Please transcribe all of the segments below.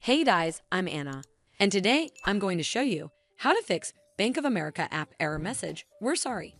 Hey guys, I'm Anna, and today I'm going to show you how to fix Bank of America app error message, "We're sorry."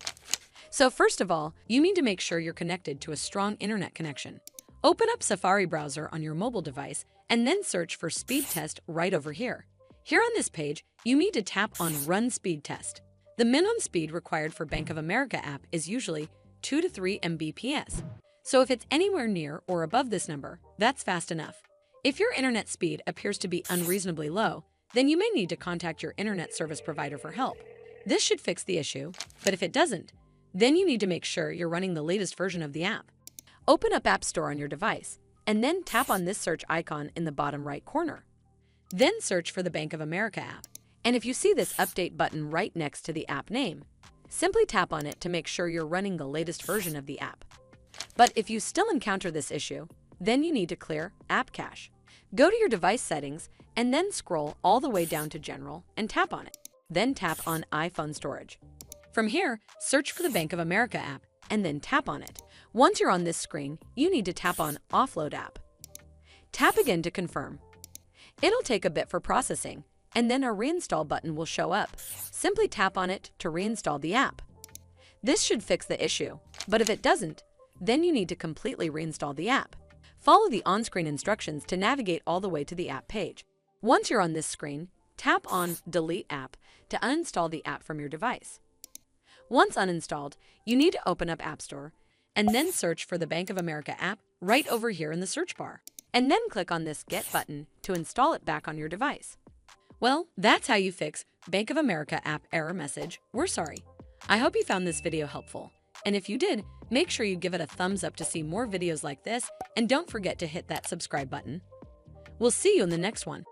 So first of all, you need to make sure you're connected to a strong internet connection. Open up Safari browser on your mobile device and then search for speed test right over here. Here on this page, you need to tap on Run Speed Test. The minimum speed required for Bank of America app is usually 2 to 3 Mbps. So if it's anywhere near or above this number, that's fast enough. If your internet speed appears to be unreasonably low, then you may need to contact your internet service provider for help. This should fix the issue, but if it doesn't, then you need to make sure you're running the latest version of the app. Open up App Store on your device, and then tap on this search icon in the bottom right corner. Then search for the Bank of America app, and if you see this update button right next to the app name, simply tap on it to make sure you're running the latest version of the app. But if you still encounter this issue, then you need to clear App Cache. Go to your device settings and then scroll all the way down to General and tap on it. Then tap on iPhone Storage. From here, search for the Bank of America app and then tap on it. Once you're on this screen, you need to tap on Offload App. Tap again to confirm. It'll take a bit for processing, and then a reinstall button will show up. Simply tap on it to reinstall the app. This should fix the issue, but if it doesn't, then you need to completely reinstall the app. Follow the on-screen instructions to navigate all the way to the app page. Once you're on this screen, tap on Delete App to uninstall the app from your device. Once uninstalled, you need to open up App Store and then search for the Bank of America app right over here in the search bar, and then click on this Get button to install it back on your device. Well, that's how you fix Bank of America app error message, "We're sorry." I hope you found this video helpful. And if you did, make sure you give it a thumbs up to see more videos like this, and don't forget to hit that subscribe button. We'll see you in the next one.